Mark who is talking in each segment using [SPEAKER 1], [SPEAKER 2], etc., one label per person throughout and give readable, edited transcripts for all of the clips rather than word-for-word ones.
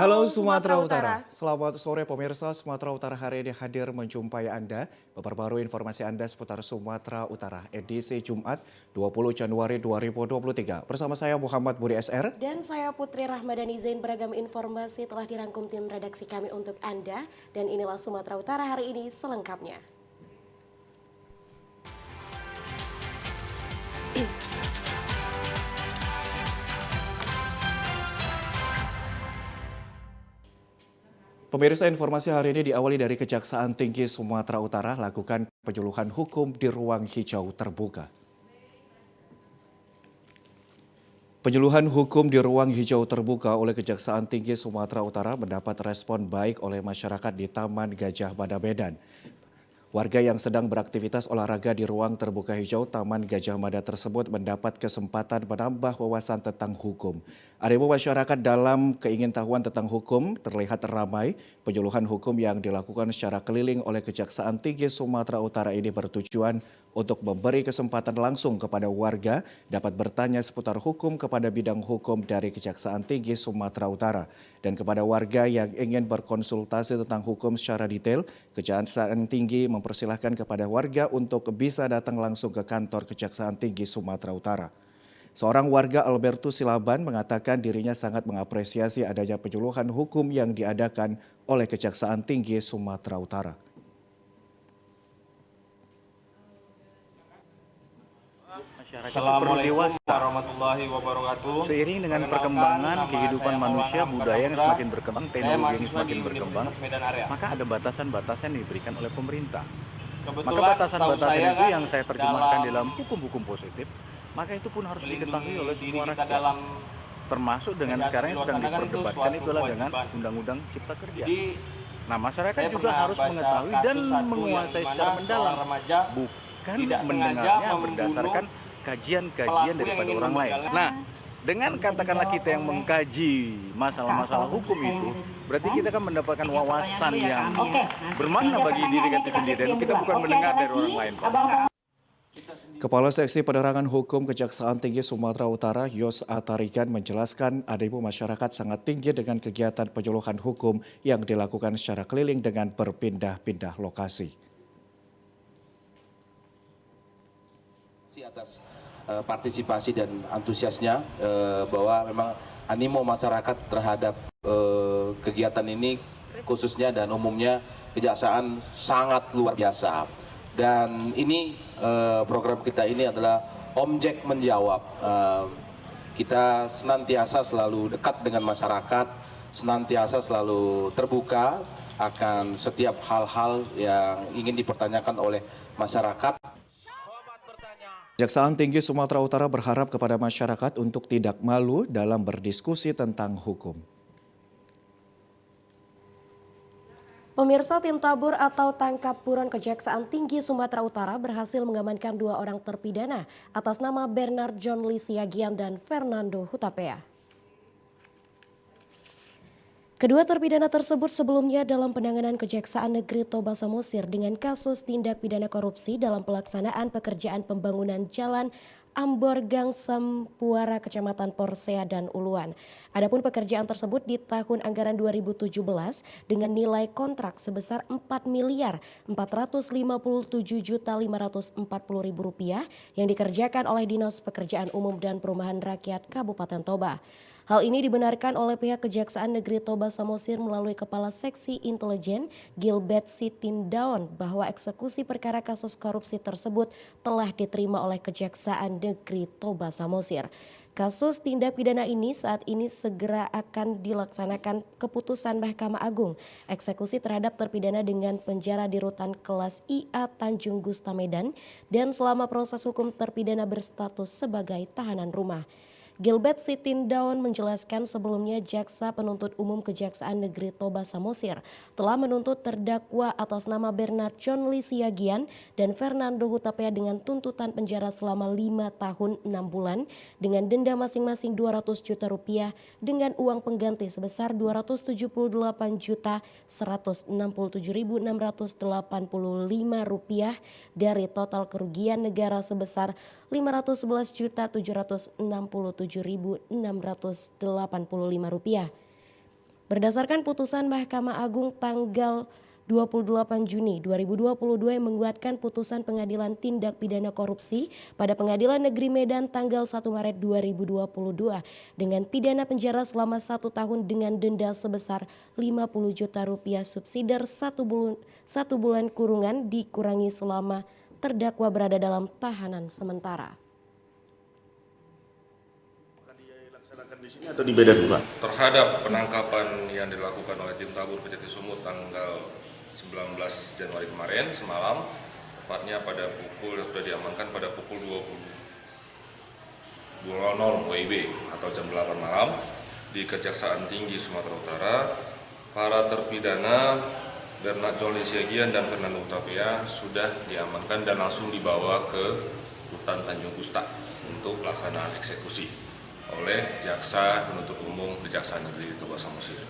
[SPEAKER 1] Halo
[SPEAKER 2] Halo
[SPEAKER 1] Sumatera
[SPEAKER 2] Sumatera
[SPEAKER 1] Utara,
[SPEAKER 2] Utara.
[SPEAKER 1] selamat sore pemirsa. Sumatera Utara hari ini hadir menjumpai Anda. Memperbarui informasi Anda seputar Sumatera Utara, edisi Jumat 20 Januari 2023. Bersama saya Muhammad Budi SR.
[SPEAKER 2] Dan saya Putri Rahmadani Zain, beragam informasi telah dirangkum tim redaksi kami untuk Anda. Dan inilah Sumatera Utara hari ini selengkapnya.
[SPEAKER 1] Pemirsa, informasi hari ini diawali dari Kejaksaan Tinggi Sumatera Utara lakukan penyuluhan hukum di ruang hijau terbuka. Penyuluhan hukum di ruang hijau terbuka oleh Kejaksaan Tinggi Sumatera Utara mendapat respon baik oleh masyarakat di Taman Gajah Mada Medan. Warga yang sedang beraktivitas olahraga di ruang terbuka hijau Taman Gajah Mada tersebut mendapat kesempatan menambah wawasan tentang hukum. Animo masyarakat dalam keingintahuan tentang hukum terlihat ramai. Penyuluhan hukum yang dilakukan secara keliling oleh Kejaksaan Tinggi Sumatera Utara ini bertujuan untuk memberi kesempatan langsung kepada warga dapat bertanya seputar hukum kepada bidang hukum dari Kejaksaan Tinggi Sumatera Utara. Dan kepada warga yang ingin berkonsultasi tentang hukum secara detail, Kejaksaan Tinggi mempersilahkan kepada warga untuk bisa datang langsung ke kantor Kejaksaan Tinggi Sumatera Utara. Seorang warga Albertus Silaban mengatakan dirinya sangat mengapresiasi adanya penyuluhan hukum yang diadakan oleh Kejaksaan Tinggi Sumatera Utara.
[SPEAKER 3] Assalamualaikum warahmatullahi wabarakatuh.
[SPEAKER 4] Seiring dengan perkembangan kehidupan manusia, budaya yang semakin berkembang, teknologi yang semakin berkembang, maka ada batasan-batasan yang diberikan oleh pemerintah. Maka batasan-batasan itu yang saya terjemahkan dalam hukum-hukum positif, maka itu pun harus diketahui oleh semua rakyat. Termasuk dengan sekarang yang sedang diperdebatkan itu adalah dengan Undang-Undang Cipta Kerja. Nah, masyarakat juga harus mengetahui dan menguasai secara mendalam, bukan mendengarnya berdasarkan kajian-kajian daripada orang lain. Nah, dengan katakanlah kita yang mengkaji masalah-masalah hukum itu, berarti kita kan mendapatkan wawasan yang bermakna bagi diri kita sendiri, dan kita bukan mendengar dari orang lain, Pak.
[SPEAKER 1] Kepala Seksi Penerangan Hukum Kejaksaan Tinggi Sumatera Utara, Yos Atarigan, menjelaskan animo masyarakat sangat tinggi dengan kegiatan penyuluhan hukum yang dilakukan secara keliling dengan berpindah-pindah lokasi.
[SPEAKER 3] Atas partisipasi dan antusiasnya, bahwa memang animo masyarakat terhadap kegiatan ini khususnya dan umumnya kejaksaan sangat luar biasa. Dan ini program kita ini adalah objek menjawab. Kita senantiasa selalu dekat dengan masyarakat, senantiasa selalu terbuka akan setiap hal-hal yang ingin dipertanyakan oleh masyarakat.
[SPEAKER 1] Kejaksaan Tinggi Sumatera Utara berharap kepada masyarakat untuk tidak malu dalam berdiskusi tentang hukum.
[SPEAKER 2] Pemirsa, tim tabur atau tangkap buron Kejaksaan Tinggi Sumatera Utara berhasil mengamankan 2 orang terpidana atas nama Bernard John Lee Siagian dan Fernando Hutapea. Kedua terpidana tersebut sebelumnya dalam penanganan Kejaksaan Negeri Toba Samosir dengan kasus tindak pidana korupsi dalam pelaksanaan pekerjaan pembangunan jalan Ambor Gang Sampuara Kecamatan Porsea dan Uluan. Adapun pekerjaan tersebut di tahun anggaran 2017 dengan nilai kontrak sebesar Rp4.057.540.000 yang dikerjakan oleh Dinas Pekerjaan Umum dan Perumahan Rakyat Kabupaten Toba. Hal ini dibenarkan oleh pihak Kejaksaan Negeri Toba Samosir melalui Kepala Seksi Intelijen Gilbert Sitindaon bahwa eksekusi perkara kasus korupsi tersebut telah diterima oleh Kejaksaan Negeri Toba Samosir. Kasus tindak pidana ini saat ini segera akan dilaksanakan keputusan Mahkamah Agung. Eksekusi terhadap terpidana dengan penjara di rutan kelas IA Tanjung Gusta Medan dan selama proses hukum terpidana berstatus sebagai tahanan rumah. Gilbert Sitindaon menjelaskan sebelumnya Jaksa Penuntut Umum Kejaksaan Negeri Toba Samosir telah menuntut terdakwa atas nama Bernard John Lee Siagian dan Fernando Hutapea dengan tuntutan penjara selama 5 tahun 6 bulan dengan denda masing-masing Rp200 juta dengan uang pengganti sebesar Rp278.167.685 dari total kerugian negara sebesar Rp511.767.685. Berdasarkan putusan Mahkamah Agung tanggal 28 Juni 2022 yang menguatkan putusan Pengadilan Tindak Pidana Korupsi pada Pengadilan Negeri Medan tanggal 1 Maret 2022 dengan pidana penjara selama 1 tahun dengan denda sebesar 50 juta rupiah subsidiar 1 bulan kurungan dikurangi selama terdakwa berada dalam tahanan sementara.
[SPEAKER 5] Akan dilaksanakan di sini atau di Medan, Pak?
[SPEAKER 6] Terhadap penangkapan yang dilakukan oleh tim tabur Kejati Sumut tanggal 19 Januari kemarin semalam, tepatnya pada pukul yang sudah diamankan pada pukul 20.00 WIB atau jam 8 malam di Kejaksaan Tinggi Sumatera Utara. Para terpidana Bernard Jolny Siagian dan Fernando Hutapea sudah diamankan dan langsung dibawa ke Rutan Tanjung Kusta untuk pelaksanaan eksekusi oleh Jaksa Penuntut Umum Kejaksaan Negeri Toba Samosir.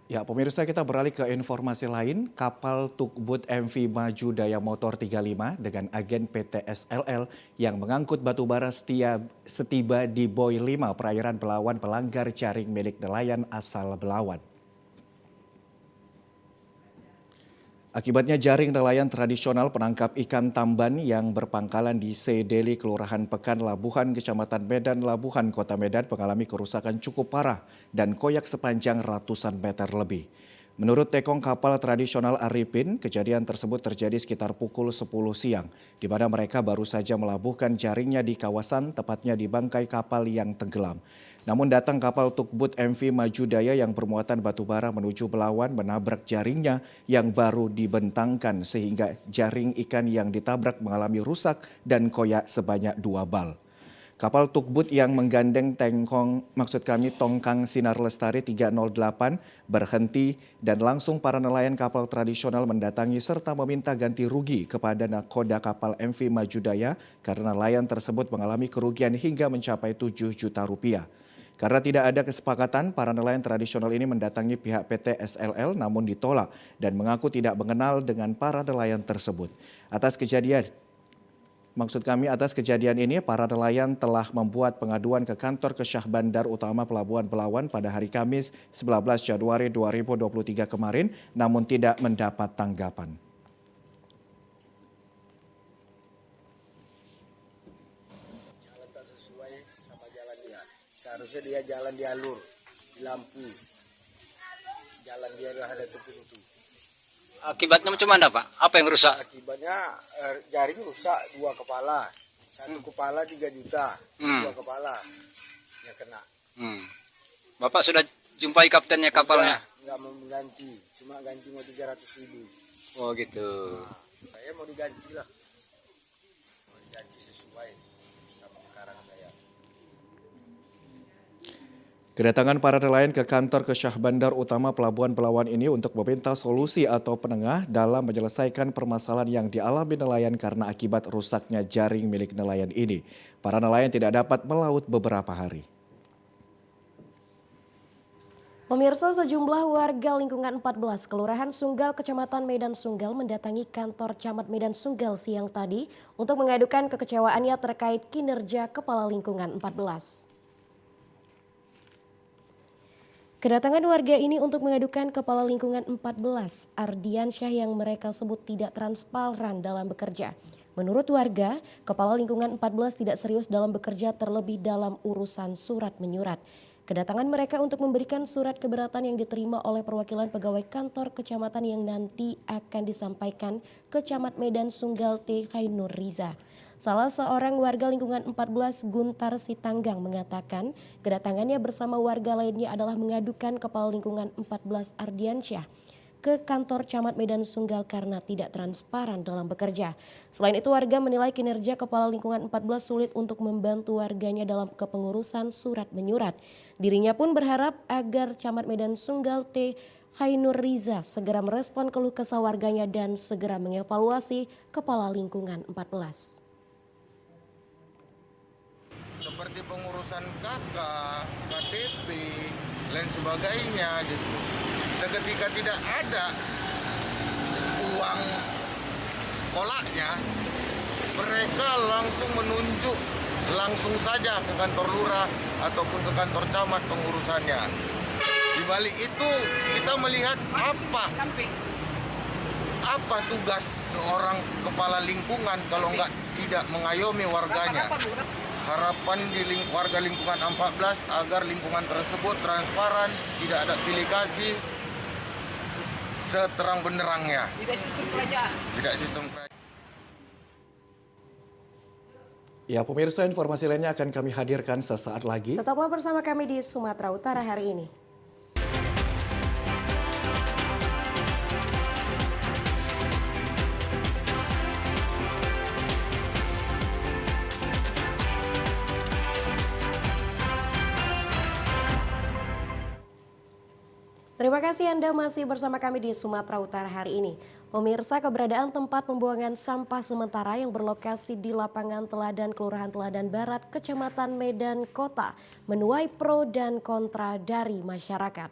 [SPEAKER 1] Ya, pemirsa, kita beralih ke informasi lain. Kapal tugboat MV Maju Daya Motor 35 dengan agen PT SLL yang mengangkut batu bara setiba di Boy 5 perairan Belawan pelanggar jaring milik nelayan asal Belawan. Akibatnya jaring nelayan tradisional penangkap ikan tamban yang berpangkalan di Sedeli, Kelurahan Pekan, Labuhan, Kecamatan Medan, Labuhan, Kota Medan mengalami kerusakan cukup parah dan koyak sepanjang ratusan meter lebih. Menurut tekong kapal tradisional Arifin, kejadian tersebut terjadi sekitar pukul 10 siang, di mana mereka baru saja melabuhkan jaringnya di kawasan, tepatnya di bangkai kapal yang tenggelam. Namun datang kapal tugboat MV Maju Daya yang bermuatan batu bara menuju Belawan menabrak jaringnya yang baru dibentangkan sehingga jaring ikan yang ditabrak mengalami rusak dan koyak sebanyak 2 bal. Kapal tugboat yang menggandeng tongkang Sinar Lestari 308 berhenti dan langsung para nelayan kapal tradisional mendatangi serta meminta ganti rugi kepada nakoda kapal MV Maju Daya karena nelayan tersebut mengalami kerugian hingga mencapai 7 juta rupiah. Karena tidak ada kesepakatan, para nelayan tradisional ini mendatangi pihak PT SLL namun ditolak dan mengaku tidak mengenal dengan para nelayan tersebut. Atas kejadian ini, para nelayan telah membuat pengaduan ke kantor Kesyah Bandar Utama Pelabuhan Belawan pada hari Kamis 11 Januari 2023 kemarin, namun tidak mendapat tanggapan.
[SPEAKER 7] Jalan tak sesuai sama jalan dia. Seharusnya dia jalan di alur, di lampu. Jalan dia ada tertentu.
[SPEAKER 8] Akibatnya macam mana, Pak? Apa yang rusak?
[SPEAKER 7] Akibatnya jaring rusak 2 kepala. 1 kepala 3 juta, 2 kepala yang kena.
[SPEAKER 8] Bapak sudah jumpai kaptennya kapalnya?
[SPEAKER 7] Enggak mau mengganti, cuma ganti mau 300.000.
[SPEAKER 8] Oh gitu.
[SPEAKER 7] Saya mau diganti lah. Mau diganti sesuai sama sekarang saya.
[SPEAKER 1] Kedatangan para nelayan ke kantor Kesyah Bandar Utama Pelabuhan Belawan ini untuk meminta solusi atau penengah dalam menyelesaikan permasalahan yang dialami nelayan karena akibat rusaknya jaring milik nelayan ini. Para nelayan tidak dapat melaut beberapa hari.
[SPEAKER 2] Pemirsa, sejumlah warga lingkungan 14 Kelurahan Sunggal, Kecamatan Medan Sunggal mendatangi kantor Camat Medan Sunggal siang tadi untuk mengadukan kekecewaannya terkait kinerja Kepala Lingkungan 14. Kedatangan warga ini untuk mengadukan Kepala Lingkungan 14, Ardiansyah, yang mereka sebut tidak transparan dalam bekerja. Menurut warga, Kepala Lingkungan 14 tidak serius dalam bekerja, terlebih dalam urusan surat menyurat. Kedatangan mereka untuk memberikan surat keberatan yang diterima oleh perwakilan pegawai kantor kecamatan yang nanti akan disampaikan ke Camat Medan Sunggal T. Khainur Riza. Salah seorang warga lingkungan 14, Guntar Sitanggang, mengatakan kedatangannya bersama warga lainnya adalah mengadukan Kepala Lingkungan 14 Ardiansyah ke kantor Camat Medan Sunggal karena tidak transparan dalam bekerja. Selain itu, warga menilai kinerja Kepala Lingkungan 14 sulit untuk membantu warganya dalam kepengurusan surat menyurat. Dirinya pun berharap agar Camat Medan Sunggal T. Khainur Riza segera merespon keluh kesah warganya dan segera mengevaluasi Kepala Lingkungan 14.
[SPEAKER 9] Seperti pengurusan KK, KTP, lain sebagainya gitu. Seketika tidak ada uang kolaknya, mereka langsung menunjuk langsung saja ke kantor lurah ataupun ke kantor camat pengurusannya. Di balik itu kita melihat apa tugas seorang kepala lingkungan kalau tidak mengayomi warganya. Harapan di warga lingkungan 14 agar lingkungan tersebut transparan, tidak ada pilih kasih, seterang benderangnya. Tidak sistem kerajaan.
[SPEAKER 1] Ya, pemirsa, informasi lainnya akan kami hadirkan sesaat lagi.
[SPEAKER 2] Tetaplah bersama kami di Sumatera Utara hari ini. Terima kasih Anda masih bersama kami di Sumatera Utara hari ini. Pemirsa, keberadaan tempat pembuangan sampah sementara yang berlokasi di lapangan Teladan Kelurahan Teladan Barat, Kecamatan Medan Kota, menuai pro dan kontra dari masyarakat.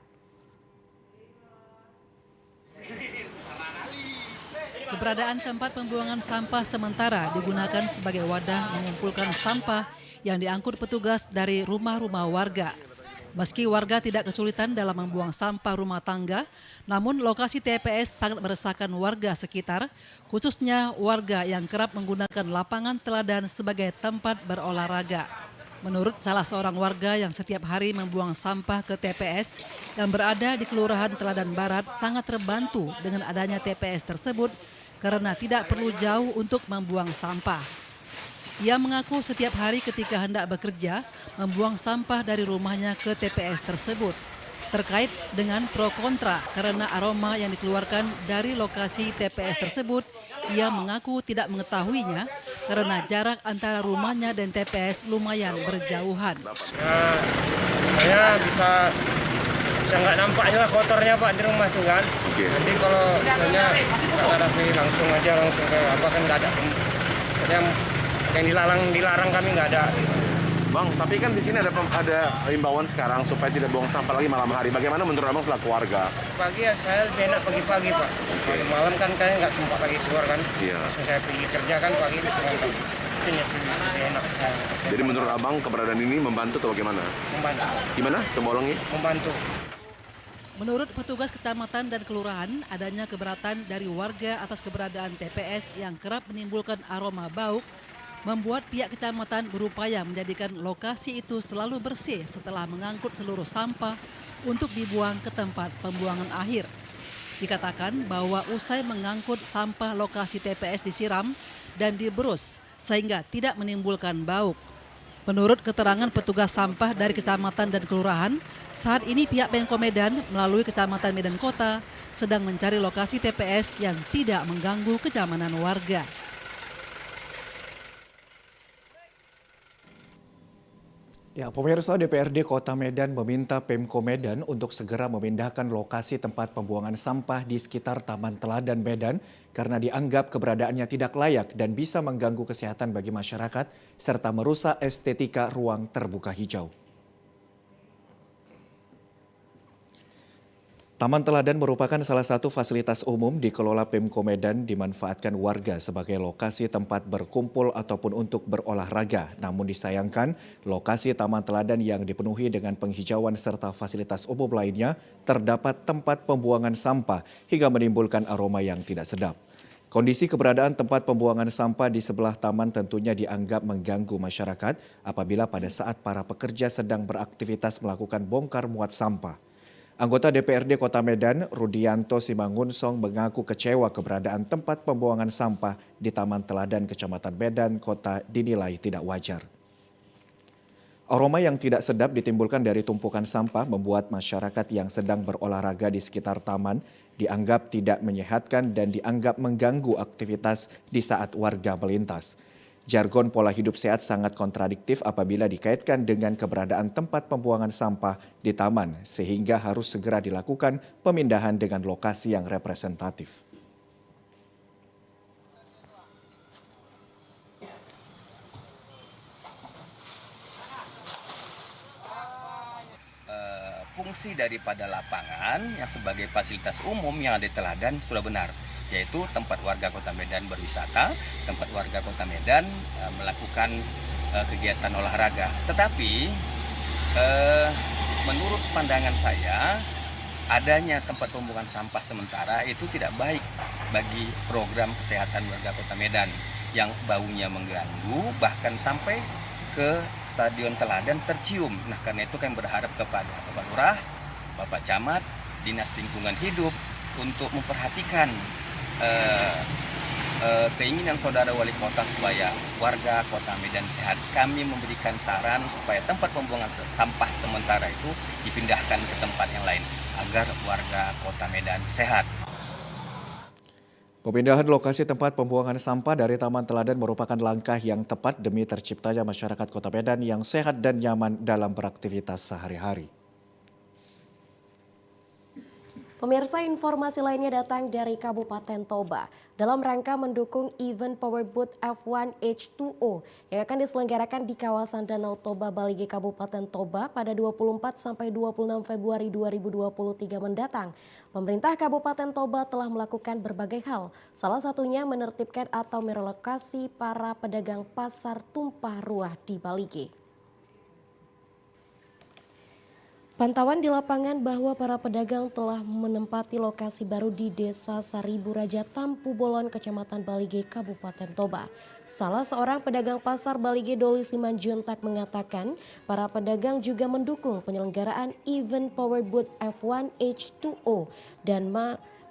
[SPEAKER 10] Keberadaan tempat pembuangan sampah sementara digunakan sebagai wadah mengumpulkan sampah yang diangkut petugas dari rumah-rumah warga. Meski warga tidak kesulitan dalam membuang sampah rumah tangga, namun lokasi TPS sangat meresahkan warga sekitar, khususnya warga yang kerap menggunakan lapangan Teladan sebagai tempat berolahraga. Menurut salah seorang warga yang setiap hari membuang sampah ke TPS yang berada di Kelurahan Teladan Barat sangat terbantu dengan adanya TPS tersebut karena tidak perlu jauh untuk membuang sampah. Ia mengaku setiap hari ketika hendak bekerja, membuang sampah dari rumahnya ke TPS tersebut. Terkait dengan pro kontra karena aroma yang dikeluarkan dari lokasi TPS tersebut, ia mengaku tidak mengetahuinya karena jarak antara rumahnya dan TPS lumayan berjauhan.
[SPEAKER 11] Saya bisa nggak nampaknya kotornya Pak di rumah tuh kan. Nanti kalau misalnya nggak rapi langsung ke apa kan nggak ada. Misalnya yang dilarang kami nggak ada.
[SPEAKER 5] Bang, tapi kan di sini ada himbauan sekarang supaya tidak buang sampah lagi malam hari. Bagaimana menurut Abang selaku warga?
[SPEAKER 11] Pagi ya saya lebih enak pagi-pagi Pak. Malam kan kayaknya nggak sempat lagi keluar kan. Iya. Langsung saya pergi kerja kan pagi bisa ngantuk. Itu ya lebih enak saya.
[SPEAKER 5] Jadi menurut Abang keberadaan ini membantu atau bagaimana?
[SPEAKER 11] Membantu.
[SPEAKER 5] Gimana? Coba ulangi.
[SPEAKER 11] Membantu.
[SPEAKER 10] Menurut petugas kecamatan dan kelurahan, adanya keberatan dari warga atas keberadaan TPS yang kerap menimbulkan aroma bau, membuat pihak kecamatan berupaya menjadikan lokasi itu selalu bersih setelah mengangkut seluruh sampah untuk dibuang ke tempat pembuangan akhir. Dikatakan bahwa usai mengangkut sampah lokasi TPS disiram dan diberus sehingga tidak menimbulkan bau. Menurut keterangan petugas sampah dari kecamatan dan kelurahan, saat ini pihak Pemko Medan melalui Kecamatan Medan Kota sedang mencari lokasi TPS yang tidak mengganggu kenyamanan warga.
[SPEAKER 1] Ya, pemirsa, DPRD Kota Medan meminta Pemko Medan untuk segera memindahkan lokasi tempat pembuangan sampah di sekitar Taman Teladan Medan karena dianggap keberadaannya tidak layak dan bisa mengganggu kesehatan bagi masyarakat serta merusak estetika ruang terbuka hijau. Taman Teladan merupakan salah satu fasilitas umum dikelola Pemko Medan dimanfaatkan warga sebagai lokasi tempat berkumpul ataupun untuk berolahraga. Namun disayangkan, lokasi Taman Teladan yang dipenuhi dengan penghijauan serta fasilitas umum lainnya terdapat tempat pembuangan sampah hingga menimbulkan aroma yang tidak sedap. Kondisi keberadaan tempat pembuangan sampah di sebelah taman tentunya dianggap mengganggu masyarakat apabila pada saat para pekerja sedang beraktivitas melakukan bongkar muat sampah. Anggota DPRD Kota Medan, Rudianto Simangunsong, mengaku kecewa keberadaan tempat pembuangan sampah di Taman Teladan Kecamatan Medan Kota dinilai tidak wajar. Aroma yang tidak sedap ditimbulkan dari tumpukan sampah membuat masyarakat yang sedang berolahraga di sekitar taman dianggap tidak menyehatkan dan dianggap mengganggu aktivitas di saat warga melintas. Jargon pola hidup sehat sangat kontradiktif apabila dikaitkan dengan keberadaan tempat pembuangan sampah di taman, sehingga harus segera dilakukan pemindahan dengan lokasi yang representatif.
[SPEAKER 12] Fungsi daripada lapangan yang sebagai fasilitas umum yang ada di Teladan sudah benar, yaitu tempat warga Kota Medan berwisata, tempat warga Kota Medan melakukan kegiatan olahraga. Tetapi Menurut pandangan saya, adanya tempat pembuangan sampah sementara itu tidak baik bagi program kesehatan warga Kota Medan yang baunya mengganggu bahkan sampai ke Stadion Teladan tercium. Nah, karena itu kami berharap kepada Bapak Lurah, Bapak Camat, Dinas Lingkungan Hidup untuk memperhatikan keinginan saudara wali kota supaya warga Kota Medan sehat. Kami memberikan saran supaya tempat pembuangan sampah sementara itu dipindahkan ke tempat yang lain agar warga Kota Medan sehat.
[SPEAKER 1] Pemindahan lokasi tempat pembuangan sampah dari Taman Teladan merupakan langkah yang tepat demi terciptanya masyarakat Kota Medan yang sehat dan nyaman dalam beraktivitas sehari-hari.
[SPEAKER 2] Pemirsa, informasi lainnya datang dari Kabupaten Toba dalam rangka mendukung event Powerboat F1 H2O yang akan diselenggarakan di kawasan Danau Toba, Balige, Kabupaten Toba pada 24 sampai 26 Februari 2023 mendatang. Pemerintah Kabupaten Toba telah melakukan berbagai hal, salah satunya menertibkan atau merelokasi para pedagang pasar tumpah ruah di Balige. Pantauan di lapangan bahwa para pedagang telah menempati lokasi baru di Desa Saribu Raja Tampu Bolon, Kecamatan Balige, Kabupaten Toba. Salah seorang pedagang pasar Balige, Doli Simanjuntak, mengatakan para pedagang juga mendukung penyelenggaraan event Powerboat F1 H2O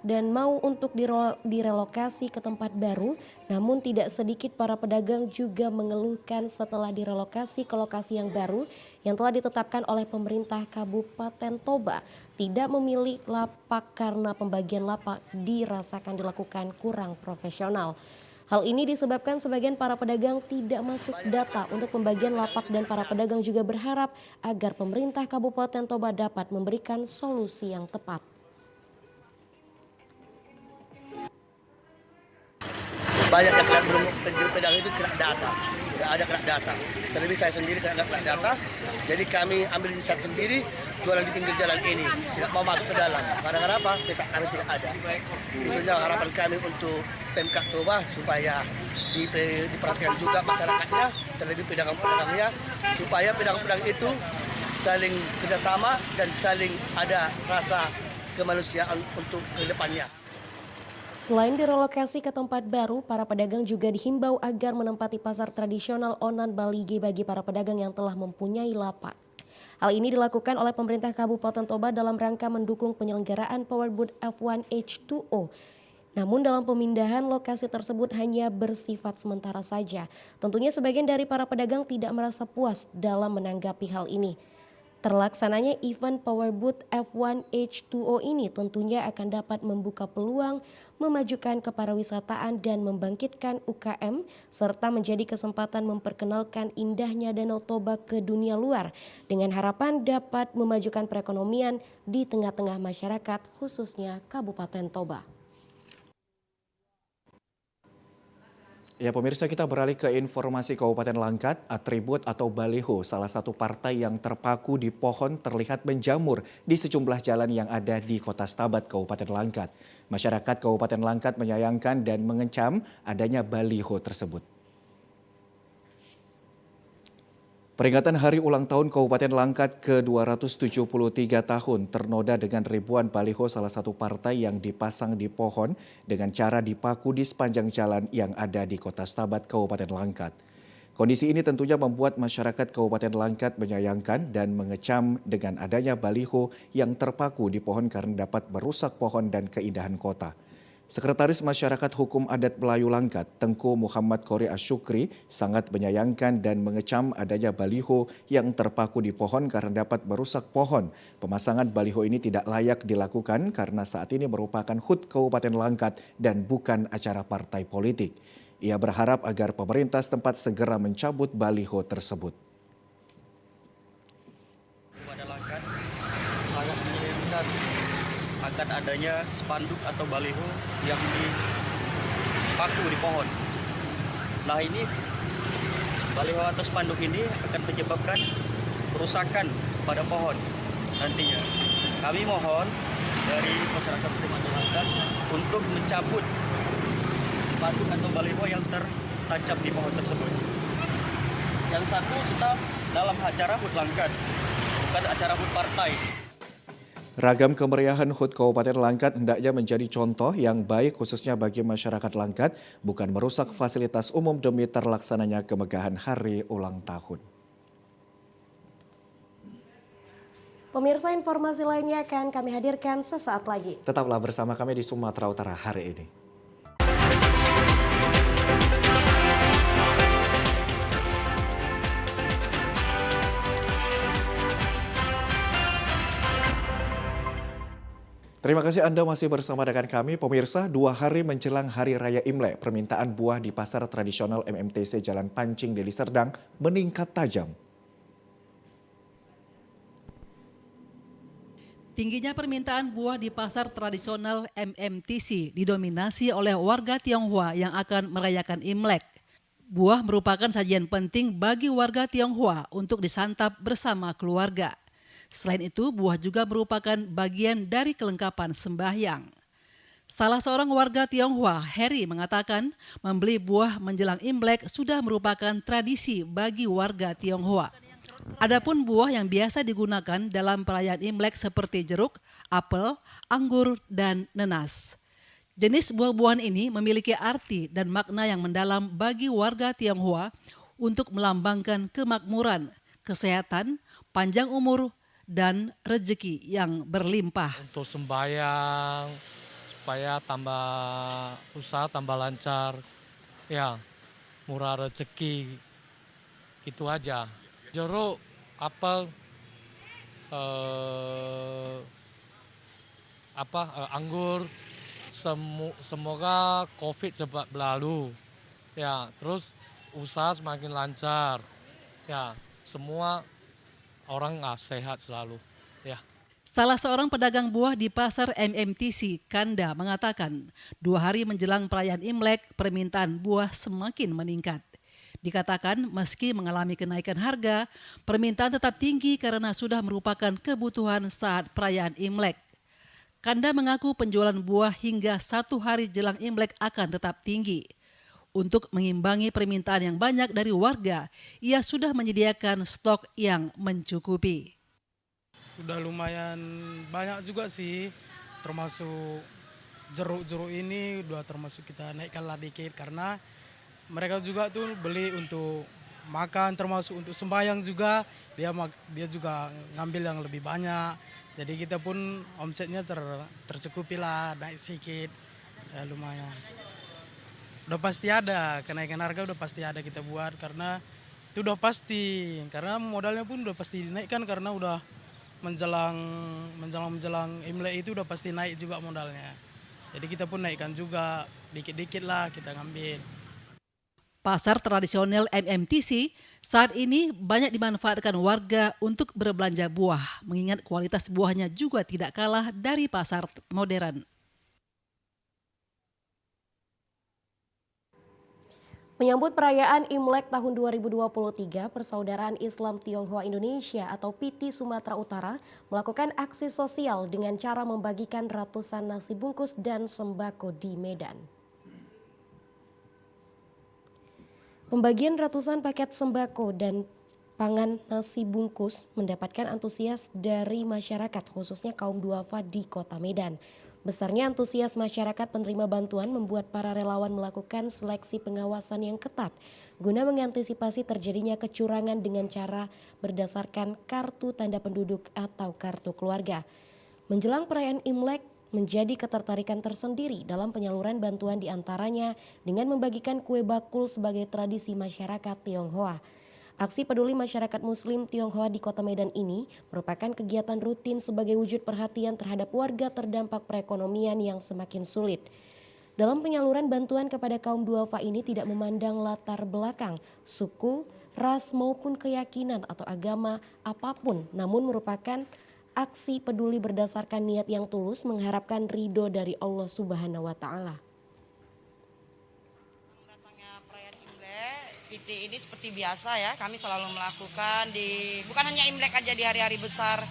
[SPEAKER 2] dan mau untuk direlokasi ke tempat baru, namun tidak sedikit para pedagang juga mengeluhkan setelah direlokasi ke lokasi yang baru yang telah ditetapkan oleh pemerintah Kabupaten Toba tidak memilih lapak karena pembagian lapak dirasakan dilakukan kurang profesional. Hal ini disebabkan sebagian para pedagang tidak masuk data untuk pembagian lapak dan para pedagang juga berharap agar pemerintah Kabupaten Toba dapat memberikan solusi yang tepat.
[SPEAKER 13] Banyak yang belum pedagang itu kena data, tidak ada kena data. Terlebih saya sendiri kena data, jadi kami ambil inisiatif sendiri jualan di pinggir jalan ini, tidak mau masuk ke dalam. Karena apa? Peta karena tidak ada. Itunya harapan kami untuk Pemkab Toba supaya diperhatikan juga masyarakatnya, terlebih pedagang-pedagangnya, supaya pedagang-pedagang itu saling kerjasama dan saling ada rasa kemanusiaan untuk ke depannya.
[SPEAKER 2] Selain direlokasi ke tempat baru, para pedagang juga dihimbau agar menempati pasar tradisional Onan Balige bagi para pedagang yang telah mempunyai lapak. Hal ini dilakukan oleh pemerintah Kabupaten Toba dalam rangka mendukung penyelenggaraan Powerboat F1 H2O. Namun dalam pemindahan lokasi tersebut hanya bersifat sementara saja. Tentunya sebagian dari para pedagang tidak merasa puas dalam menanggapi hal ini. Terlaksananya event Powerboat F1 H2O ini tentunya akan dapat membuka peluang, memajukan kepariwisataan dan membangkitkan UKM, serta menjadi kesempatan memperkenalkan indahnya Danau Toba ke dunia luar dengan harapan dapat memajukan perekonomian di tengah-tengah masyarakat khususnya Kabupaten Toba.
[SPEAKER 1] Ya pemirsa, kita beralih ke informasi Kabupaten Langkat. Atribut atau baliho, salah satu partai yang terpaku di pohon, terlihat menjamur di sejumlah jalan yang ada di Kota Stabat, Kabupaten Langkat. Masyarakat Kabupaten Langkat menyayangkan dan mengecam adanya baliho tersebut. Peringatan Hari Ulang Tahun Kabupaten Langkat ke-273 tahun ternoda dengan ribuan baliho salah satu partai yang dipasang di pohon dengan cara dipaku di sepanjang jalan yang ada di Kota Stabat, Kabupaten Langkat. Kondisi ini tentunya membuat masyarakat Kabupaten Langkat menyayangkan dan mengecam dengan adanya baliho yang terpaku di pohon karena dapat merusak pohon dan keindahan kota. Sekretaris Masyarakat Hukum Adat Melayu Langkat, Tengku Muhammad Kori Asyukri, sangat menyayangkan dan mengecam adanya baliho yang terpaku di pohon karena dapat merusak pohon. Pemasangan baliho ini tidak layak dilakukan karena saat ini merupakan HUT Kabupaten Langkat dan bukan acara partai politik. Ia berharap agar pemerintah setempat segera mencabut baliho tersebut.
[SPEAKER 14] Pada Langkat sangat menyayangkan akan adanya spanduk atau baliho yang dipaku di pohon. Nah ini baliho atau spanduk ini akan menyebabkan kerusakan pada pohon nantinya. Kami mohon dari masyarakat Kabupaten Langkat untuk mencabut spanduk atau baliho yang tertancap di pohon tersebut. Yang satu tetap dalam acara HUT Langkat. bukan acara HUT partai.
[SPEAKER 1] Ragam kemeriahan HUT Kabupaten Langkat hendaknya menjadi contoh yang baik khususnya bagi masyarakat Langkat, bukan merusak fasilitas umum demi terlaksananya kemegahan hari ulang tahun.
[SPEAKER 2] Pemirsa, informasi lainnya akan kami hadirkan sesaat lagi.
[SPEAKER 1] Tetaplah bersama kami di Sumatera Utara hari ini. Terima kasih Anda masih bersama dengan kami. Pemirsa, 2 hari menjelang Hari Raya Imlek, permintaan buah di pasar tradisional MMTC Jalan Pancing Deli Serdang meningkat tajam.
[SPEAKER 10] Tingginya permintaan buah di pasar tradisional MMTC didominasi oleh warga Tionghoa yang akan merayakan Imlek. Buah merupakan sajian penting bagi warga Tionghoa untuk disantap bersama keluarga. Selain itu, buah juga merupakan bagian dari kelengkapan sembahyang. Salah seorang warga Tionghoa, Heri, mengatakan membeli buah menjelang Imlek sudah merupakan tradisi bagi warga Tionghoa. Adapun buah yang biasa digunakan dalam perayaan Imlek seperti jeruk, apel, anggur, dan nenas. Jenis buah-buahan ini memiliki arti dan makna yang mendalam bagi warga Tionghoa untuk melambangkan kemakmuran, kesehatan, panjang umur, dan rezeki yang berlimpah.
[SPEAKER 15] Untuk sembahyang, supaya tambah usaha, tambah lancar, ya murah rezeki, itu aja. Jeruk, apel, anggur, semoga COVID cepat berlalu. Ya, terus usaha semakin lancar. Ya, semua orang sehat selalu. Ya.
[SPEAKER 10] Salah seorang pedagang buah di pasar MMTC, Kanda, mengatakan 2 hari menjelang perayaan Imlek, permintaan buah semakin meningkat. Dikatakan meski mengalami kenaikan harga, permintaan tetap tinggi karena sudah merupakan kebutuhan saat perayaan Imlek. Kanda mengaku penjualan buah hingga 1 hari jelang Imlek akan tetap tinggi. Untuk mengimbangi permintaan yang banyak dari warga, ia sudah menyediakan stok yang mencukupi.
[SPEAKER 16] Sudah lumayan banyak juga sih, termasuk jeruk-jeruk ini udah termasuk kita naikkanlah dikit karena mereka juga tuh beli untuk makan, termasuk untuk sembahyang juga dia juga ngambil yang lebih banyak. Jadi kita pun omsetnya tercukupi lah, naik sedikit, ya lumayan. Udah pasti ada, kenaikan harga udah pasti ada kita buat karena itu udah pasti. Karena modalnya pun udah pasti dinaikkan karena udah menjelang Imlek itu udah pasti naik juga modalnya. Jadi kita pun naikkan juga, dikit-dikit lah kita ngambil.
[SPEAKER 10] Pasar tradisional MMTC saat ini banyak dimanfaatkan warga untuk berbelanja buah, mengingat kualitas buahnya juga tidak kalah dari pasar modern.
[SPEAKER 2] Menyambut perayaan Imlek tahun 2023, Persaudaraan Islam Tionghoa Indonesia atau PITI Sumatera Utara melakukan aksi sosial dengan cara membagikan ratusan nasi bungkus dan sembako di Medan. Pembagian ratusan paket sembako dan pangan nasi bungkus mendapatkan antusias dari masyarakat, khususnya kaum duafa di Kota Medan. Besarnya antusias masyarakat penerima bantuan membuat para relawan melakukan seleksi pengawasan yang ketat guna mengantisipasi terjadinya kecurangan dengan cara berdasarkan kartu tanda penduduk atau kartu keluarga. Menjelang perayaan Imlek menjadi ketertarikan tersendiri dalam penyaluran bantuan diantaranya dengan membagikan kue bakul sebagai tradisi masyarakat Tionghoa. Aksi peduli masyarakat Muslim Tionghoa di Kota Medan ini merupakan kegiatan rutin sebagai wujud perhatian terhadap warga terdampak perekonomian yang semakin sulit. Dalam penyaluran bantuan kepada kaum duafa ini tidak memandang latar belakang, suku, ras maupun keyakinan atau agama apapun, namun merupakan aksi peduli berdasarkan niat yang tulus mengharapkan ridho dari Allah Subhanahu wa Ta'ala.
[SPEAKER 17] PITI ini seperti biasa ya, kami selalu melakukan bukan hanya Imlek aja, di hari-hari besar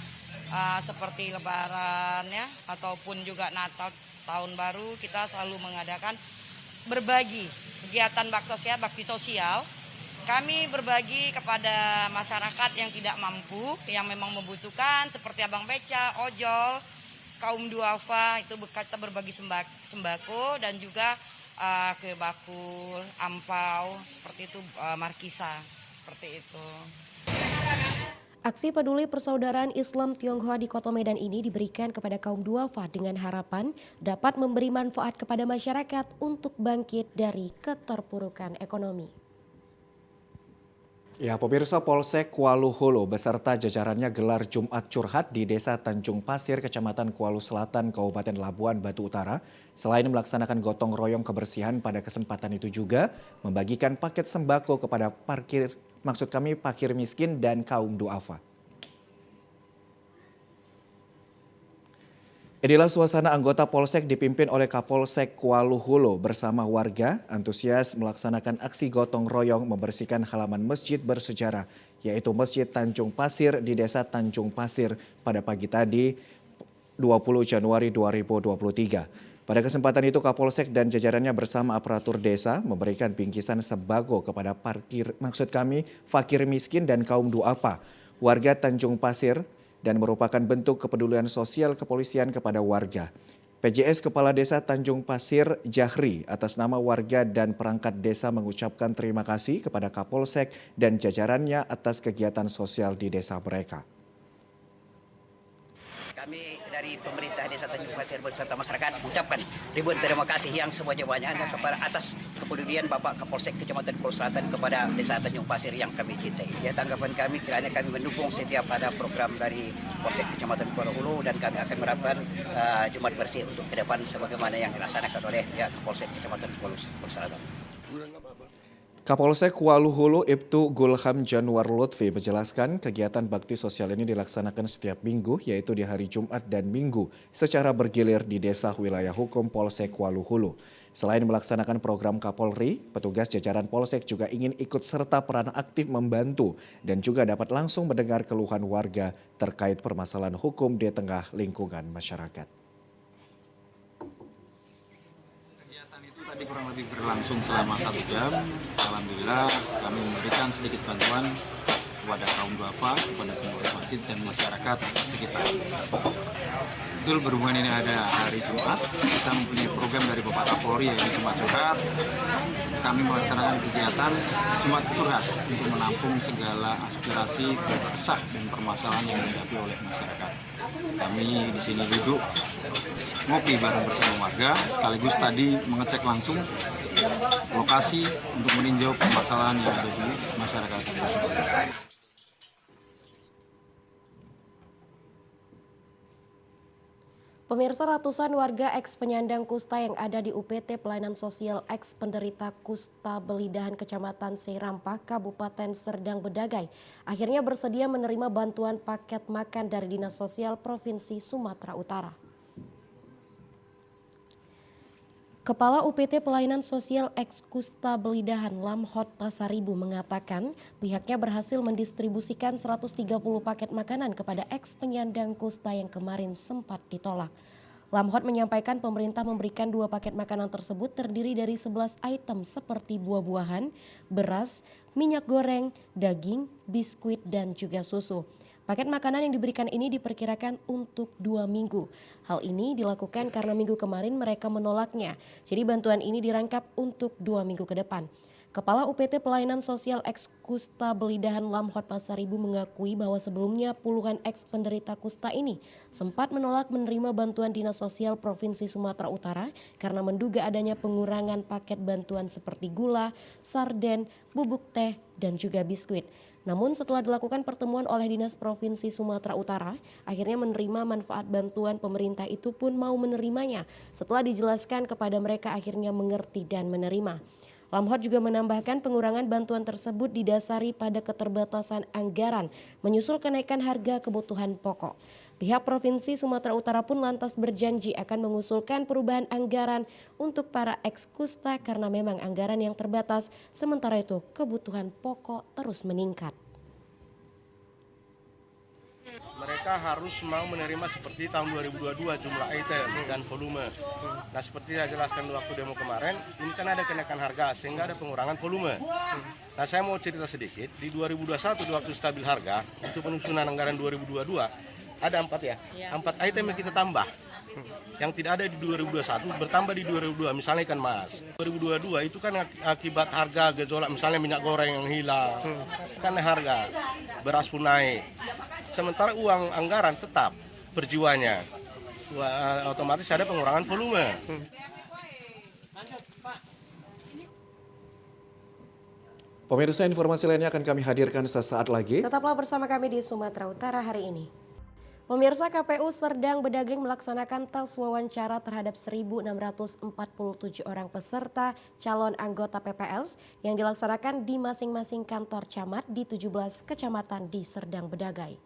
[SPEAKER 17] seperti Lebaran ya, ataupun juga Natal, Tahun Baru, kita selalu mengadakan berbagi kegiatan bakti sosial kami berbagi kepada masyarakat yang tidak mampu, yang memang membutuhkan seperti abang beca, ojol, kaum duafa, itu kita berbagi sembako dan juga kue bakul, ampau, seperti itu, markisa, seperti itu.
[SPEAKER 2] Aksi peduli persaudaraan Islam Tionghoa di Kota Medan ini diberikan kepada kaum duafa dengan harapan dapat memberi manfaat kepada masyarakat untuk bangkit dari keterpurukan ekonomi.
[SPEAKER 1] Ya, pemirsa, Polsek Kuala Hulu beserta jajarannya gelar Jumat Curhat di Desa Tanjung Pasir, Kecamatan Kuala Selatan, Kabupaten Labuan Batu Utara. Selain melaksanakan gotong royong kebersihan, pada kesempatan itu juga membagikan paket sembako kepada fakir miskin dan kaum duafa. Inilah suasana anggota Polsek dipimpin oleh Kapolsek Kuala Hulu bersama warga antusias melaksanakan aksi gotong royong membersihkan halaman masjid bersejarah, yaitu Masjid Tanjung Pasir di Desa Tanjung Pasir pada pagi tadi 20 Januari 2023. Pada kesempatan itu Kapolsek dan jajarannya bersama aparatur desa memberikan bingkisan sembako kepada fakir miskin dan kaum duafa warga Tanjung Pasir, dan merupakan bentuk kepedulian sosial kepolisian kepada warga. PJS Kepala Desa Tanjung Pasir Jahri atas nama warga dan perangkat desa mengucapkan terima kasih kepada Kapolsek dan jajarannya atas kegiatan sosial di desa mereka.
[SPEAKER 18] Kami dari pemerintah Desa Tanjung Pasir beserta masyarakat mengucapkan ribuan terima kasih yang sebanyak-banyaknya kepada atas kepedulian Bapak Kapolsek Kecamatan Kuala Selatan kepada Desa Tanjung Pasir yang kami cintai. Ya, tanggapan kami kiranya kami mendukung setiap ada program dari Polsek Kecamatan Kuala Hulu dan kami akan menerapkan Jumat bersih untuk ke depan sebagaimana yang dilaksanakan oleh Kapolsek Kecamatan Kuala Selatan.
[SPEAKER 1] Kapolsek Kuala Hulu Ibtu Gulham Januar Lutfi menjelaskan kegiatan bakti sosial ini dilaksanakan setiap minggu, yaitu di hari Jumat dan Minggu secara bergilir di desa wilayah hukum Polsek Kuala Hulu. Selain melaksanakan program Kapolri, petugas jajaran Polsek juga ingin ikut serta peran aktif membantu dan juga dapat langsung mendengar keluhan warga terkait permasalahan hukum di tengah lingkungan masyarakat.
[SPEAKER 19] Tadi kurang lebih berlangsung selama 1 jam. Alhamdulillah kami memberikan sedikit bantuan kepada kaum duafa, kepada pengurus masjid dan masyarakat sekitar. Betul, berhubungan ini ada hari Jumat, kita mempunyai program dari Bapak Kapolri yaitu Jumat Curhat. Kami melaksanakan kegiatan Jumat Curhat untuk menampung segala aspirasi, kesah dan permasalahan yang dihadapi oleh masyarakat. Kami di sini duduk ngopi bareng bersama warga, sekaligus tadi mengecek langsung lokasi untuk meninjau permasalahan yang ada di masyarakat tersebut.
[SPEAKER 2] Pemirsa, ratusan warga eks penyandang kusta yang ada di UPT Pelayanan Sosial eks penderita kusta Belidahan Kecamatan Seirampah, Kabupaten Serdang Bedagai, akhirnya bersedia menerima bantuan paket makan dari Dinas Sosial Provinsi Sumatera Utara. Kepala UPT Pelayanan Sosial eks Kusta Belidahan Lamhot Pasaribu mengatakan pihaknya berhasil mendistribusikan 130 paket makanan kepada eks penyandang kusta yang kemarin sempat ditolak. Lamhot menyampaikan pemerintah memberikan 2 paket makanan tersebut terdiri dari 11 item seperti buah-buahan, beras, minyak goreng, daging, biskuit, dan juga susu. Paket makanan yang diberikan ini diperkirakan untuk 2 minggu. Hal ini dilakukan karena minggu kemarin mereka menolaknya. Jadi bantuan ini dirangkap untuk 2 minggu ke depan. Kepala UPT Pelayanan Sosial eks Kusta Belidahan Lamhot Pasaribu mengakui bahwa sebelumnya puluhan eks penderita kusta ini sempat menolak menerima bantuan Dinas Sosial Provinsi Sumatera Utara karena menduga adanya pengurangan paket bantuan seperti gula, sarden, bubuk teh, dan juga biskuit. Namun setelah dilakukan pertemuan oleh Dinas Provinsi Sumatera Utara, akhirnya menerima manfaat bantuan pemerintah itu pun mau menerimanya. Setelah dijelaskan kepada mereka akhirnya mengerti dan menerima. Lamhot juga menambahkan pengurangan bantuan tersebut didasari pada keterbatasan anggaran menyusul kenaikan harga kebutuhan pokok. Pihak Provinsi Sumatera Utara pun lantas berjanji akan mengusulkan perubahan anggaran untuk para eks kusta karena memang anggaran yang terbatas, sementara itu kebutuhan pokok terus meningkat.
[SPEAKER 11] Mereka harus mau menerima seperti tahun 2022 jumlah item dan volume. Nah, seperti saya jelaskan waktu demo kemarin, ini kan ada kenaikan harga sehingga ada pengurangan volume. Nah, saya mau cerita sedikit, di 2021 di waktu stabil harga, untuk penyusunan anggaran 2022 ada 4 item yang kita tambah. Yang tidak ada di 2021 bertambah di 2022, misalnya ikan mas. 2022 itu kan akibat harga gejolak, misalnya minyak goreng yang hilang, kan harga beras pun naik. Sementara uang anggaran tetap per jiwanya, otomatis ada pengurangan volume.
[SPEAKER 1] Pemirsa, informasi lainnya akan kami hadirkan sesaat lagi.
[SPEAKER 2] Tetaplah bersama kami di Sumatera Utara hari ini. Pemirsa, KPU Serdang Bedagai melaksanakan tes wawancara terhadap 1.647 orang peserta calon anggota PPS yang dilaksanakan di masing-masing kantor camat di 17 kecamatan di Serdang Bedagai.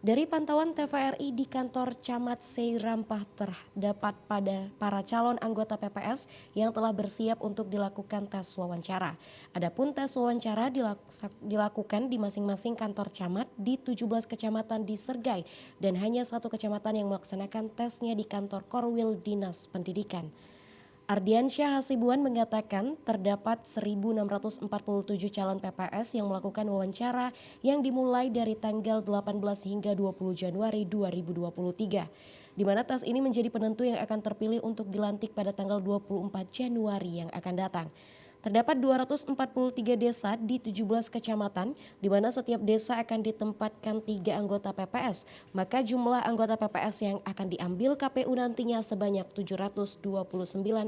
[SPEAKER 2] Dari pantauan TVRI di kantor Camat Seirampah terdapat pada para calon anggota PPS yang telah bersiap untuk dilakukan tes wawancara. Adapun tes wawancara dilakukan di masing-masing kantor camat di 17 kecamatan di Sergai dan hanya 1 kecamatan yang melaksanakan tesnya di kantor Korwil Dinas Pendidikan. Ardiansyah Hasibuan mengatakan terdapat 1.647 calon PPS yang melakukan wawancara yang dimulai dari tanggal 18 hingga 20 Januari 2023. Di mana tes ini menjadi penentu yang akan terpilih untuk dilantik pada tanggal 24 Januari yang akan datang. Terdapat 243 desa di 17 kecamatan, di mana setiap desa akan ditempatkan 3 anggota PPS. Maka jumlah anggota PPS yang akan diambil KPU nantinya sebanyak 729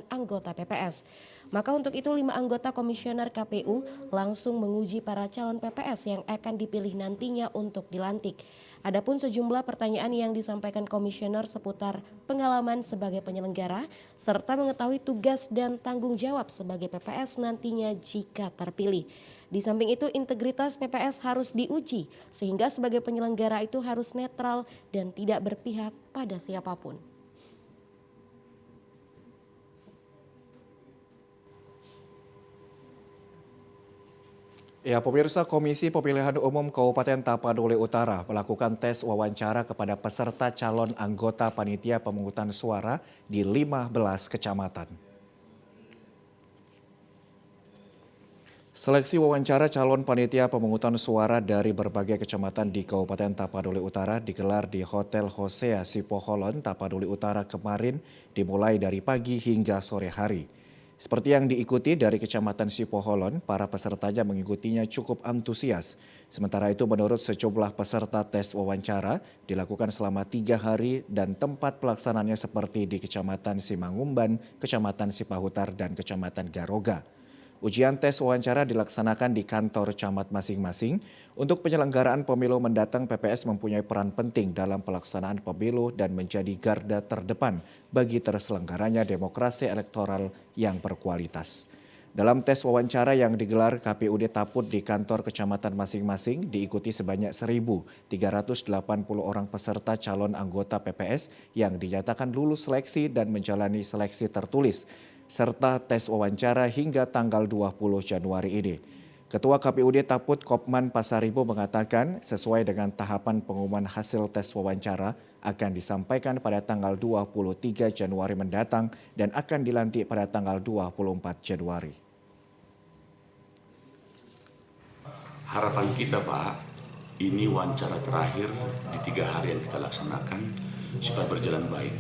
[SPEAKER 2] anggota PPS. Maka untuk itu 5 anggota komisioner KPU langsung menguji para calon PPS yang akan dipilih nantinya untuk dilantik. Adapun sejumlah pertanyaan yang disampaikan komisioner seputar pengalaman sebagai penyelenggara serta mengetahui tugas dan tanggung jawab sebagai PPS nantinya jika terpilih. Di samping itu integritas PPS harus diuji sehingga sebagai penyelenggara itu harus netral dan tidak berpihak pada siapapun.
[SPEAKER 1] Ya, pemirsa, Komisi Pemilihan Umum Kabupaten Tapanuli Utara melakukan tes wawancara kepada peserta calon anggota panitia pemungutan suara di 15 kecamatan. Seleksi wawancara calon panitia pemungutan suara dari berbagai kecamatan di Kabupaten Tapanuli Utara digelar di Hotel Hosea Sipoholon, Tapanuli Utara kemarin dimulai dari pagi hingga sore hari. Seperti yang diikuti dari Kecamatan Sipoholon, para pesertanya mengikutinya cukup antusias. Sementara itu menurut sejumlah peserta tes wawancara dilakukan selama 3 hari dan tempat pelaksananya seperti di Kecamatan Simangumban, Kecamatan Sipahutar, dan Kecamatan Garoga. Ujian tes wawancara dilaksanakan di kantor camat masing-masing. Untuk penyelenggaraan pemilu mendatang, PPS mempunyai peran penting dalam pelaksanaan pemilu dan menjadi garda terdepan bagi terselenggaranya demokrasi elektoral yang berkualitas. Dalam tes wawancara yang digelar KPUD Taput di kantor kecamatan masing-masing diikuti sebanyak 1.380 orang peserta calon anggota PPS yang dinyatakan lulus seleksi dan menjalani seleksi tertulis serta tes wawancara hingga tanggal 20 Januari ini. Ketua KPUD Taput Kopman Pasaribu mengatakan sesuai dengan tahapan pengumuman hasil tes wawancara akan disampaikan pada tanggal 23 Januari mendatang dan akan dilantik pada tanggal 24 Januari.
[SPEAKER 20] Harapan kita, Pak, ini wawancara terakhir di 3 hari yang kita laksanakan supaya berjalan baik.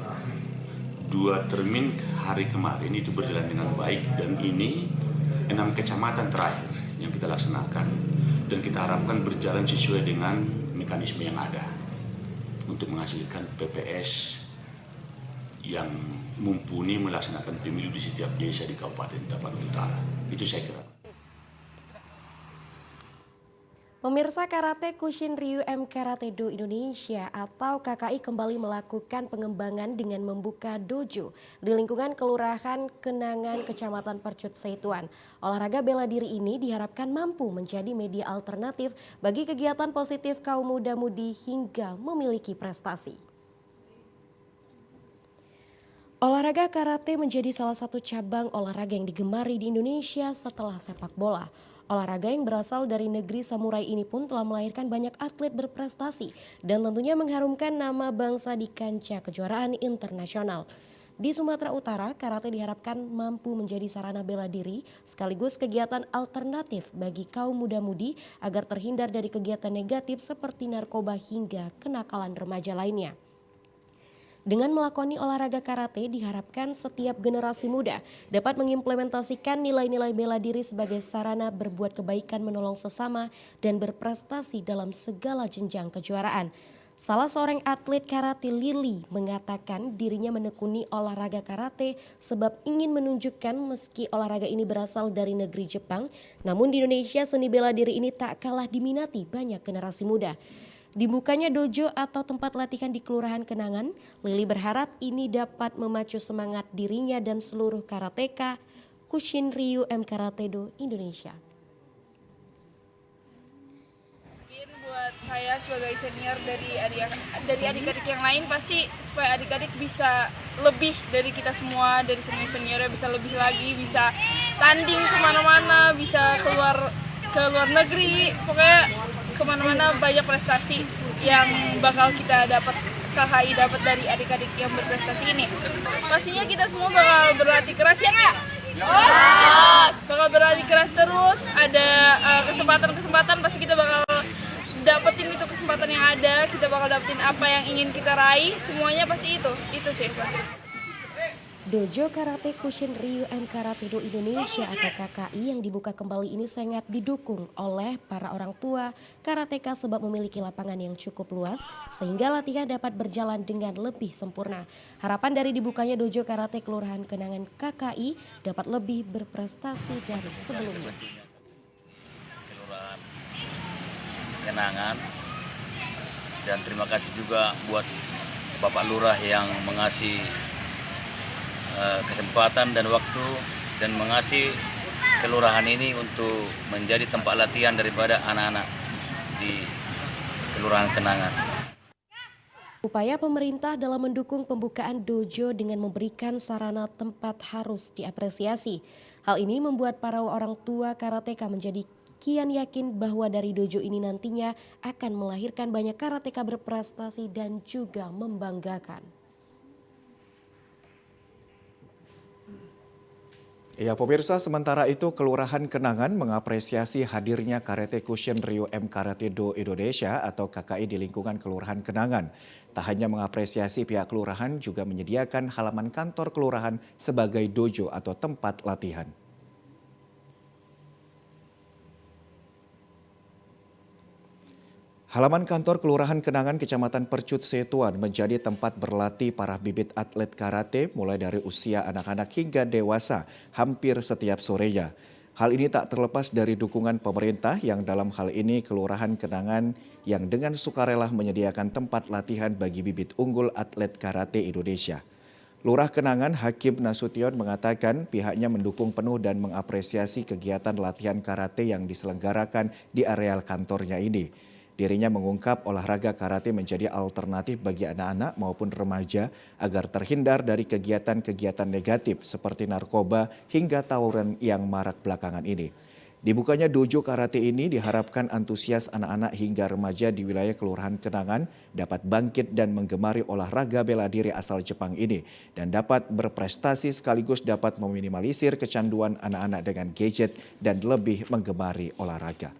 [SPEAKER 20] 2 termin hari kemarin itu berjalan dengan baik dan ini 6 kecamatan terakhir yang kita laksanakan dan kita harapkan berjalan sesuai dengan mekanisme yang ada untuk menghasilkan PPS yang mumpuni melaksanakan pemilu di setiap desa di Kabupaten Tapanuli Utara. Itu saya kira.
[SPEAKER 2] Pemirsa, Karate Kushinryu M Karate-do Indonesia atau KKI kembali melakukan pengembangan dengan membuka dojo di lingkungan Kelurahan Kenangan, Kecamatan Percut Seituan. Olahraga bela diri ini diharapkan mampu menjadi media alternatif bagi kegiatan positif kaum muda-mudi hingga memiliki prestasi. Olahraga karate menjadi salah satu cabang olahraga yang digemari di Indonesia setelah sepak bola. Olahraga yang berasal dari negeri samurai ini pun telah melahirkan banyak atlet berprestasi dan tentunya mengharumkan nama bangsa di kancah kejuaraan internasional. Di Sumatera Utara, karate diharapkan mampu menjadi sarana bela diri sekaligus kegiatan alternatif bagi kaum muda-mudi agar terhindar dari kegiatan negatif seperti narkoba hingga kenakalan remaja lainnya. Dengan melakoni olahraga karate, diharapkan setiap generasi muda dapat mengimplementasikan nilai-nilai bela diri sebagai sarana berbuat kebaikan, menolong sesama, dan berprestasi dalam segala jenjang kejuaraan. Salah seorang atlet karate, Lili, mengatakan dirinya menekuni olahraga karate sebab ingin menunjukkan meski olahraga ini berasal dari negeri Jepang, namun di Indonesia seni bela diri ini tak kalah diminati banyak generasi muda. Dibukanya dojo atau tempat latihan di Kelurahan Kenangan, Lili berharap ini dapat memacu semangat dirinya dan seluruh karateka Kushin Ryu M Karate Do Indonesia.
[SPEAKER 21] Buat saya sebagai senior dari adik-adik yang lain, pasti supaya adik-adik bisa lebih dari kita semua, dari senior-seniornya bisa lebih lagi, bisa tanding kemana-mana, bisa keluar negeri, pokoknya kemana-mana banyak prestasi yang bakal kita dapat, KKI dapat dari adik-adik yang berprestasi ini. Pastinya kita semua bakal berlatih keras ya nggak? Bakal berlatih keras terus, ada kesempatan-kesempatan pasti kita bakal dapetin itu kesempatan yang ada, kita bakal dapetin apa yang ingin kita raih, semuanya pasti itu sih pasti.
[SPEAKER 2] Dojo Karate Kushin Ryu M Karate Do Indonesia atau KKI yang dibuka kembali ini sangat didukung oleh para orang tua karateka sebab memiliki lapangan yang cukup luas sehingga latihan dapat berjalan dengan lebih sempurna. Harapan dari dibukanya Dojo Karate Kelurahan Kenangan KKI dapat lebih berprestasi dari sebelumnya.
[SPEAKER 22] Kelurahan Kenangan, dan terima kasih juga buat Bapak Lurah yang mengasih kesempatan dan waktu dan mengasih kelurahan ini untuk menjadi tempat latihan daripada anak-anak di Kelurahan Kenangan.
[SPEAKER 2] Upaya pemerintah dalam mendukung pembukaan dojo dengan memberikan sarana tempat harus diapresiasi. Hal ini membuat para orang tua karateka menjadi kian yakin bahwa dari dojo ini nantinya akan melahirkan banyak karateka berprestasi dan juga membanggakan.
[SPEAKER 1] Ya pemirsa, sementara itu Kelurahan Kenangan mengapresiasi hadirnya Karate Kushin Ryu M Karate Do Indonesia atau KKI di lingkungan Kelurahan Kenangan. Tak hanya mengapresiasi, pihak kelurahan juga menyediakan halaman kantor kelurahan sebagai dojo atau tempat latihan. Halaman kantor Kelurahan Kenangan Kecamatan Percut Setuan menjadi tempat berlatih para bibit atlet karate mulai dari usia anak-anak hingga dewasa hampir setiap sorenya. Hal ini tak terlepas dari dukungan pemerintah yang dalam hal ini Kelurahan Kenangan yang dengan sukarela menyediakan tempat latihan bagi bibit unggul atlet karate Indonesia. Lurah Kenangan Hakim Nasution mengatakan pihaknya mendukung penuh dan mengapresiasi kegiatan latihan karate yang diselenggarakan di areal kantornya ini. Dirinya mengungkap olahraga karate menjadi alternatif bagi anak-anak maupun remaja agar terhindar dari kegiatan-kegiatan negatif seperti narkoba hingga tawuran yang marak belakangan ini. Dibukanya dojo karate ini diharapkan antusias anak-anak hingga remaja di wilayah Kelurahan Kenangan dapat bangkit dan menggemari olahraga bela diri asal Jepang ini dan dapat berprestasi sekaligus dapat meminimalisir kecanduan anak-anak dengan gadget dan lebih menggemari olahraga.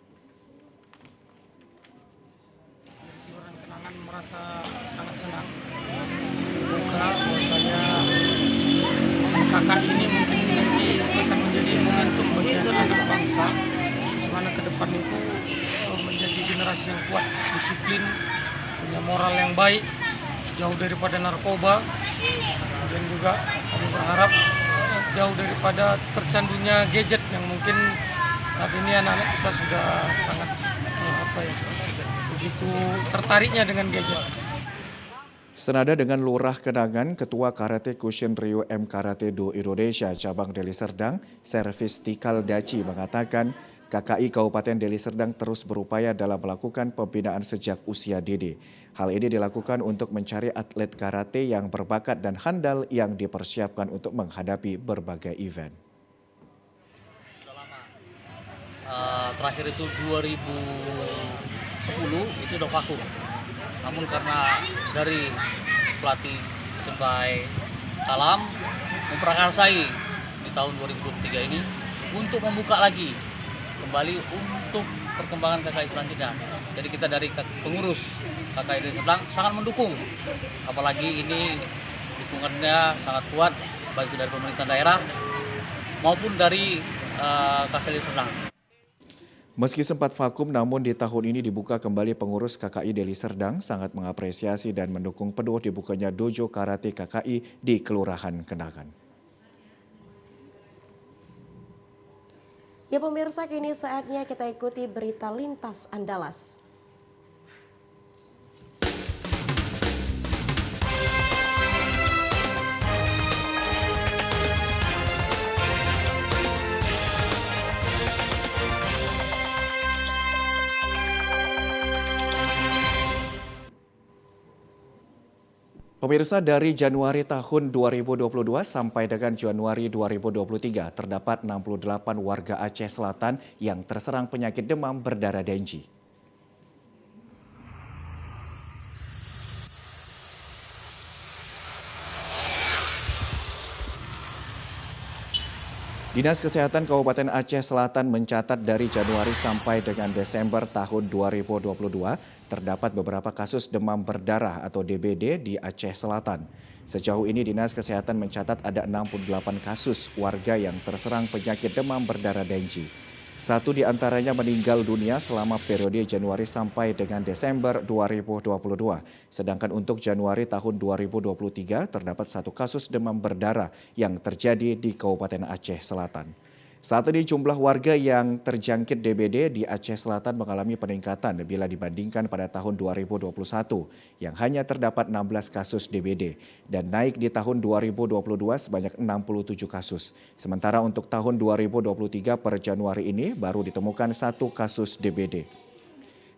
[SPEAKER 16] Merasa sangat senang buka bahwasanya kakak ini mungkin nanti akan menjadi momentum bagi anak-anak bangsa di mana ke depan itu menjadi generasi yang kuat, disiplin, punya moral yang baik, jauh daripada narkoba, dan juga kami berharap jauh daripada tercandunya gadget yang mungkin saat ini anak-anak kita sudah sangat begitu tertariknya dengan gadget.
[SPEAKER 1] Senada dengan Lurah Kenangan, Ketua Karate Kushin Ryu M Karate Do Indonesia Cabang Deli Serdang, Servis Tikal Daci mengatakan KKI Kabupaten Deli Serdang terus berupaya dalam melakukan pembinaan sejak usia dini. Hal ini dilakukan untuk mencari atlet karate yang berbakat dan handal yang dipersiapkan untuk menghadapi berbagai event.
[SPEAKER 3] Terakhir itu 2010 itu udah vakum. Namun karena dari pelatih sampai Kalam memprakarsai di tahun 2023 ini untuk membuka lagi kembali untuk perkembangan KKI selanjutnya. Jadi kita dari pengurus KKI Deli Serdang sangat mendukung, apalagi ini dukungannya sangat kuat baik dari pemerintah daerah maupun dari KKI Deli Serdang.
[SPEAKER 1] Meski sempat vakum, namun di tahun ini dibuka kembali. Pengurus KKI Deli Serdang sangat mengapresiasi dan mendukung penuh dibukanya dojo karate KKI di Kelurahan Kenangan.
[SPEAKER 2] Ya pemirsa, kini saatnya kita ikuti berita lintas Andalas.
[SPEAKER 1] Pemirsa, dari Januari tahun 2022 sampai dengan Januari 2023 terdapat 68 warga Aceh Selatan yang terserang penyakit demam berdarah Dengue. Dinas Kesehatan Kabupaten Aceh Selatan mencatat dari Januari sampai dengan Desember tahun 2022 terdapat beberapa kasus demam berdarah atau DBD di Aceh Selatan. Sejauh ini Dinas Kesehatan mencatat ada 68 kasus warga yang terserang penyakit demam berdarah Dengue. 1 di antaranya meninggal dunia selama periode Januari sampai dengan Desember 2022. Sedangkan untuk Januari tahun 2023 terdapat 1 kasus demam berdarah yang terjadi di Kabupaten Aceh Selatan. Saat ini jumlah warga yang terjangkit DBD di Aceh Selatan mengalami peningkatan bila dibandingkan pada tahun 2021 yang hanya terdapat 16 kasus DBD dan naik di tahun 2022 sebanyak 67 kasus. Sementara untuk tahun 2023 per Januari ini baru ditemukan 1 kasus DBD.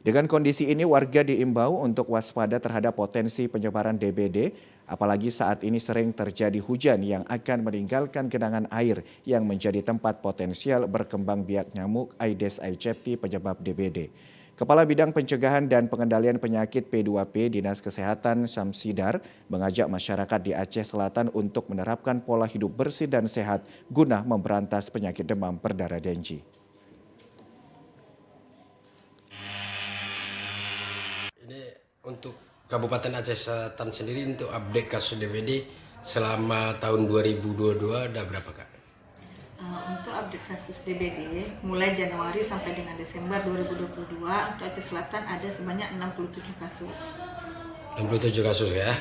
[SPEAKER 1] Dengan kondisi ini warga diimbau untuk waspada terhadap potensi penyebaran DBD, apalagi saat ini sering terjadi hujan yang akan meninggalkan genangan air yang menjadi tempat potensial berkembang biak nyamuk Aedes aegypti penyebab DBD. Kepala Bidang Pencegahan dan Pengendalian Penyakit P2P Dinas Kesehatan Syamsidar mengajak masyarakat di Aceh Selatan untuk menerapkan pola hidup bersih dan sehat guna memberantas penyakit demam berdarah Dengue.
[SPEAKER 4] Untuk Kabupaten Aceh Selatan sendiri untuk update kasus DBD selama tahun 2022 ada berapa Kak?
[SPEAKER 23] Untuk update kasus DBD mulai Januari sampai dengan Desember 2022 untuk Aceh Selatan ada sebanyak 67 kasus.
[SPEAKER 4] 67 kasus ya.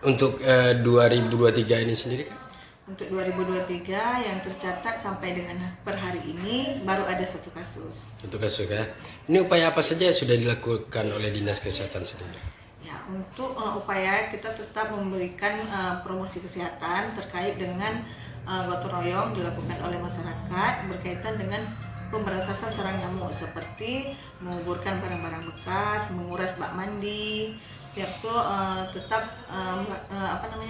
[SPEAKER 4] Untuk 2023 ini sendiri Kak?
[SPEAKER 23] Untuk 2023 yang tercatat sampai dengan per hari ini baru ada 1 kasus.
[SPEAKER 4] 1 kasus ya. Ini upaya apa saja sudah dilakukan oleh Dinas Kesehatan sendiri?
[SPEAKER 23] Ya, untuk upaya kita tetap memberikan promosi kesehatan terkait dengan gotong royong dilakukan oleh masyarakat berkaitan dengan pemberantasan sarang nyamuk seperti menguburkan barang-barang bekas, menguras bak mandi, tetap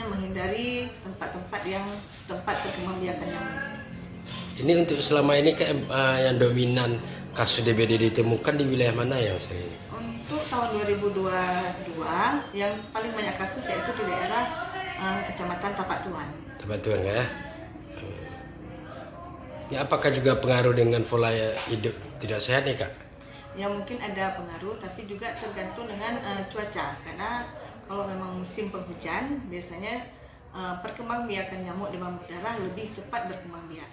[SPEAKER 23] menghindari tempat-tempat tempat perkembangbiakan nyamuk.
[SPEAKER 4] Ini untuk selama ini yang dominan kasus DBD ditemukan di wilayah mana yang sering?
[SPEAKER 23] Untuk tahun 2022 yang paling banyak kasus yaitu di daerah Kecamatan Tapak Tuan.
[SPEAKER 4] Tapak Tuan ya. Ya, apakah juga pengaruh dengan pola hidup tidak sehat nih Kak?
[SPEAKER 23] Ya mungkin ada pengaruh, tapi juga tergantung dengan cuaca. Karena kalau memang musim penghujan, biasanya perkembangbiakan nyamuk demam berdarah lebih cepat berkembang biak.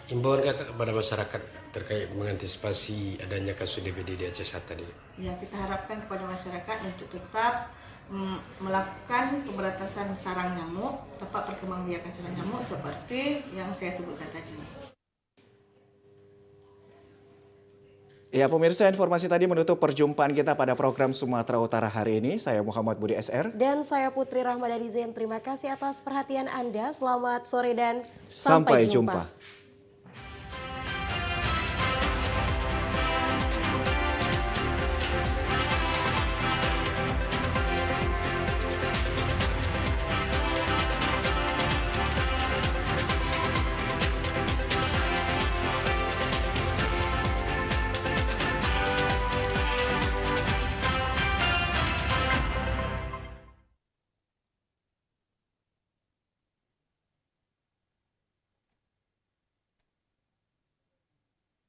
[SPEAKER 4] Himbauan Kakak kepada masyarakat terkait mengantisipasi adanya kasus DBD di Aceh Selatan ini?
[SPEAKER 23] Ya, kita harapkan kepada masyarakat untuk tetap melakukan pemberantasan sarang nyamuk, tempat perkembangbiakan sarang nyamuk seperti yang saya sebutkan tadi.
[SPEAKER 1] Ya pemirsa, informasi tadi menutup perjumpaan kita pada program Sumatera Utara hari ini. Saya Muhammad Budi SR.
[SPEAKER 2] Dan saya Putri Rahmadani Zain. Terima kasih atas perhatian Anda. Selamat sore dan
[SPEAKER 1] sampai jumpa.